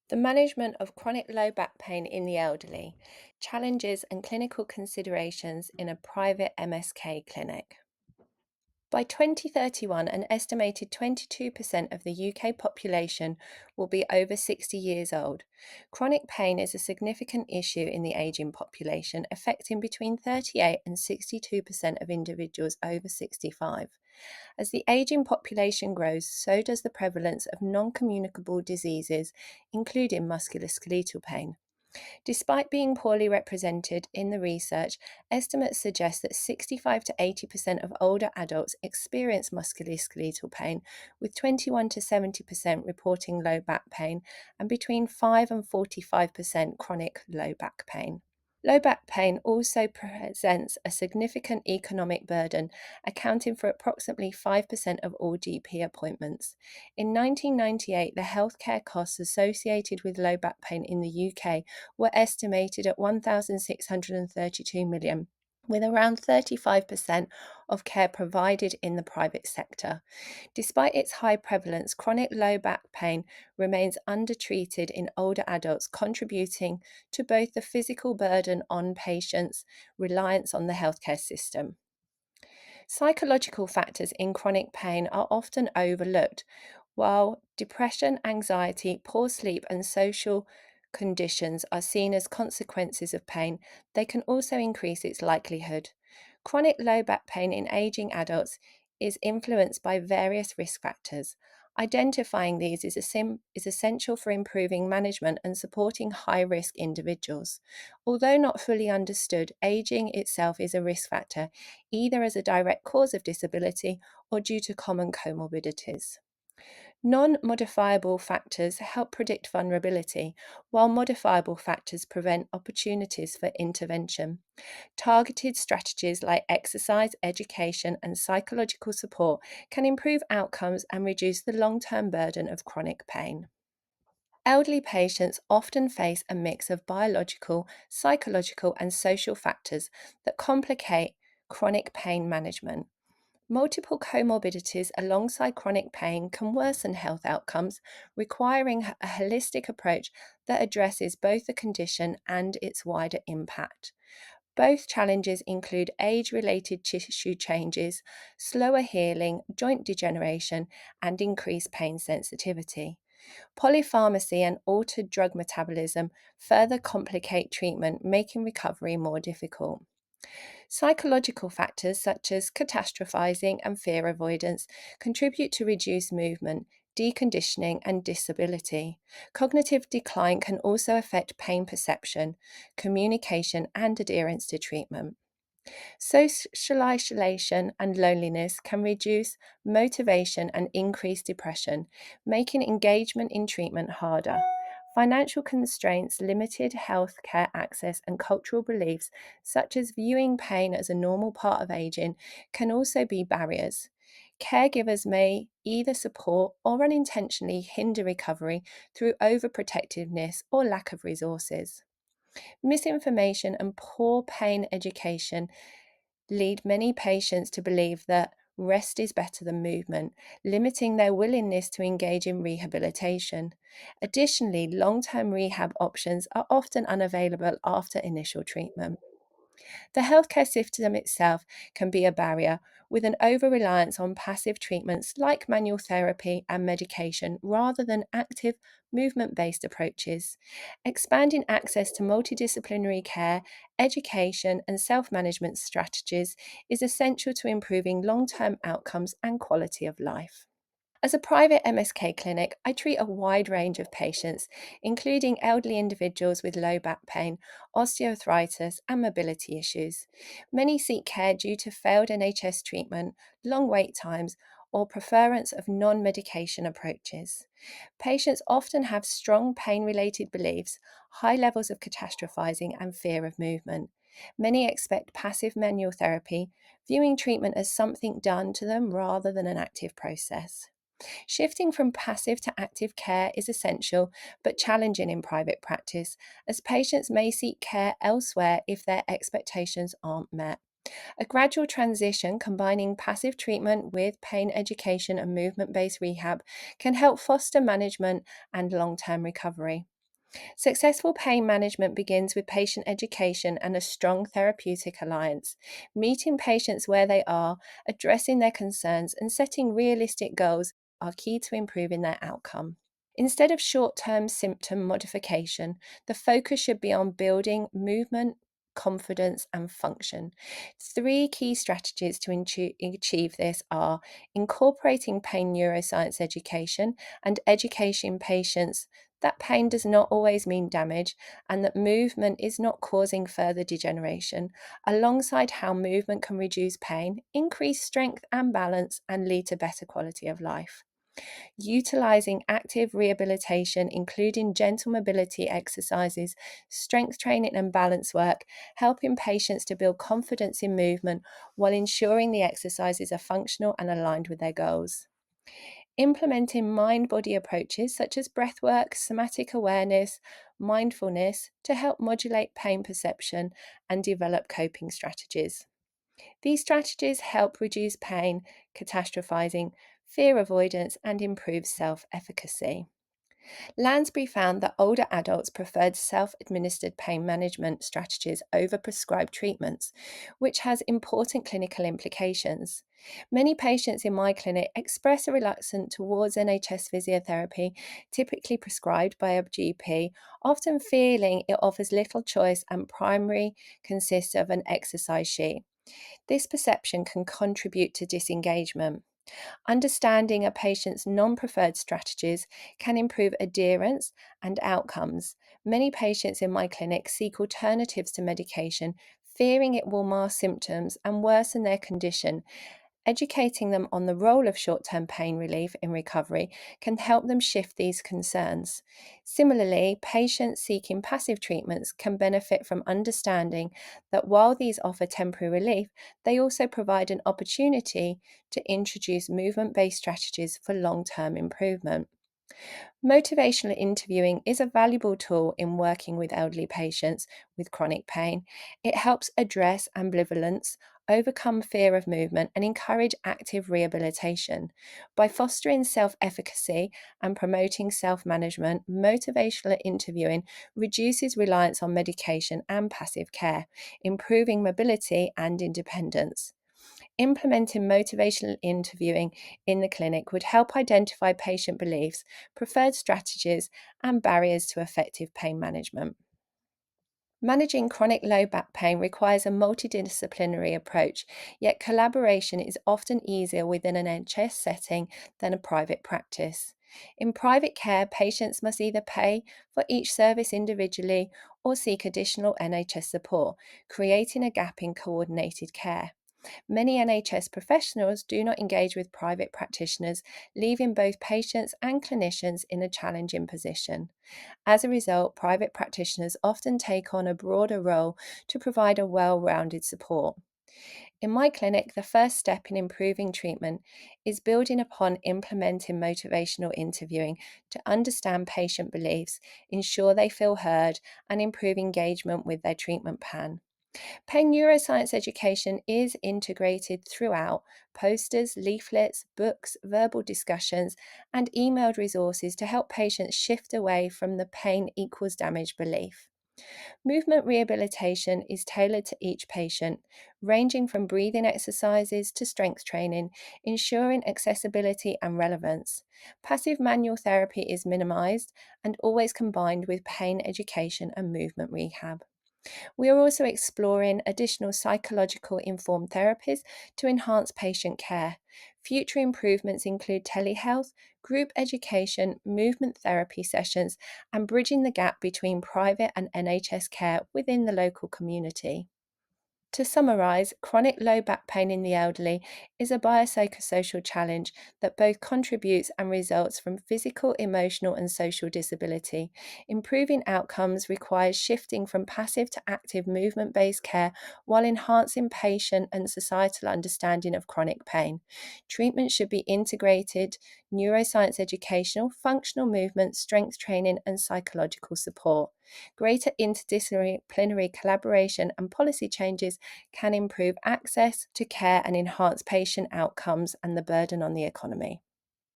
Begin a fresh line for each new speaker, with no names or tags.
The management of chronic low back pain in the elderly, challenges and clinical considerations in a private MSK clinic. By 2031, an estimated 22% of the UK population will be over 60 years old. Chronic pain is a significant issue in the ageing population, affecting between 38 and 62% of individuals over 65. As the ageing population grows, so does the prevalence of non communicable diseases, including musculoskeletal pain. Despite being poorly represented in the research, estimates suggest that 65 to 80% of older adults experience musculoskeletal pain, with 21 to 70% reporting low back pain and between 5 and 45% chronic low back pain. Low back pain also presents a significant economic burden, accounting for approximately 5% of all GP appointments. In 1998, the healthcare costs associated with low back pain in the UK were estimated at 1,632 million, with around 35% of care provided in the private sector. Despite its high prevalence, chronic low back pain remains undertreated in older adults, contributing to both the physical burden on patients' reliance on the healthcare system. Psychological factors in chronic pain are often overlooked. While depression, anxiety, poor sleep, and social conditions are seen as consequences of pain, they can also increase its likelihood. Chronic low back pain in aging adults is influenced by various risk factors. Identifying these is essential for improving management and supporting high risk individuals. Although not fully understood, aging itself is a risk factor, either as a direct cause of disability or due to common comorbidities. Non modifiable factors help predict vulnerability, while modifiable factors prevent opportunities for intervention. Targeted strategies like exercise, education, and psychological support can improve outcomes and reduce the long term burden of chronic pain. Elderly patients often face a mix of biological, psychological, and social factors that complicate chronic pain management. Multiple comorbidities alongside chronic pain can worsen health outcomes, requiring a holistic approach that addresses both the condition and its wider impact. Both challenges include age related tissue changes, slower healing, joint degeneration, and increased pain sensitivity. Polypharmacy and altered drug metabolism further complicate treatment, making recovery more difficult. Psychological factors such as catastrophizing and fear avoidance contribute to reduced movement, deconditioning, and disability. Cognitive decline can also affect pain perception, communication, and adherence to treatment. Social isolation and loneliness can reduce motivation and increase depression, making engagement in treatment harder. Financial constraints, limited healthcare access, and cultural beliefs, such as viewing pain as a normal part of aging, can also be barriers. Caregivers may either support or unintentionally hinder recovery through overprotectiveness or lack of resources. Misinformation and poor pain education lead many patients to believe that rest is better than movement, limiting their willingness to engage in rehabilitation. Additionally, long term rehab options are often unavailable after initial treatment. The healthcare system itself can be a barrier, with an over reliance on passive treatments like manual therapy and medication rather than active, movement based approaches. Expanding access to multidisciplinary care, education, and self management strategies is essential to improving long term outcomes and quality of life. As a private MSK clinic, I treat a wide range of patients, including elderly individuals with low back pain, osteoarthritis, and mobility issues. Many seek care due to failed NHS treatment, long wait times, or preference of non medication approaches. Patients often have strong pain related beliefs, high levels of catastrophizing, and fear of movement. Many expect passive manual therapy, viewing treatment as something done to them rather than an active process. Shifting from passive to active care is essential but challenging in private practice, as patients may seek care elsewhere if their expectations aren't met. A gradual transition combining passive treatment with pain education and movement based rehab can help foster management and long term recovery. Successful pain management begins with patient education and a strong therapeutic alliance. Meeting patients where they are, addressing their concerns, and setting realistic goals are key to improving their outcome. Instead of short term symptom modification, the focus should be on building movement, confidence, and function. Three key strategies to achieve this are incorporating pain neuroscience education and educating patients that pain does not always mean damage and that movement is not causing further degeneration, alongside how movement can reduce pain, increase strength and balance, and lead to better quality of life. Utilizing active rehabilitation, including gentle mobility exercises, strength training, and balance work, helping patients to build confidence in movement while ensuring the exercises are functional and aligned with their goals. Implementing mind body approaches such as breathwork, somatic awareness, mindfulness to help modulate pain perception and develop coping strategies. These strategies help reduce pain, catastrophizing, fear avoidance, and improve self efficacy. Lansbury found that older adults preferred self administered pain management strategies over prescribed treatments, which has important clinical implications. Many patients in my clinic express a reluctance towards NHS physiotherapy, typically prescribed by a GP, often feeling it offers little choice and primarily consists of an exercise sheet. This perception can contribute to disengagement. Understanding a patient's non preferred strategies can improve adherence and outcomes. Many patients in my clinic seek alternatives to medication, fearing it will mask symptoms and worsen their condition. Educating them on the role of short term pain relief in recovery can help them shift these concerns. Similarly, patients seeking passive treatments can benefit from understanding that while these offer temporary relief, they also provide an opportunity to introduce movement based strategies for long term improvement. Motivational interviewing is a valuable tool in working with elderly patients with chronic pain. It helps address ambivalence, overcome fear of movement, and encourage active rehabilitation. By fostering self efficacy and promoting self management, motivational interviewing reduces reliance on medication and passive care, improving mobility and independence. Implementing motivational interviewing in the clinic would help identify patient beliefs, preferred strategies, and barriers to effective pain management. Managing chronic low back pain requires a multidisciplinary approach, yet collaboration is often easier within an NHS setting than a private practice. In private care, patients must either pay for each service individually or seek additional NHS support, creating a gap in coordinated care. Many NHS professionals do not engage with private practitioners, leaving both patients and clinicians in a challenging position. As a result, private practitioners often take on a broader role to provide a well rounded support. In my clinic, the first step in improving treatment is building upon implementing motivational interviewing to understand patient beliefs, ensure they feel heard, and improve engagement with their treatment plan. Pain neuroscience education is integrated throughout posters, leaflets, books, verbal discussions, and emailed resources to help patients shift away from the pain equals damage belief. Movement rehabilitation is tailored to each patient, ranging from breathing exercises to strength training, ensuring accessibility and relevance. Passive manual therapy is minimized and always combined with pain education and movement rehab. We are also exploring additional psychological informed therapies to enhance patient care. Future improvements include telehealth, group education, movement therapy sessions, and bridging the gap between private and NHS care within the local community. To summarise, chronic low back pain in the elderly is a biopsychosocial challenge that both contributes and results from physical, emotional, and social disability. Improving outcomes requires shifting from passive to active movement based care while enhancing patient and societal understanding of chronic pain. Treatment should be integrated, neuroscience educational, functional movement, strength training, and psychological support. Greater interdisciplinary collaboration and policy changes can improve access to care and enhance patient outcomes and the burden on the economy.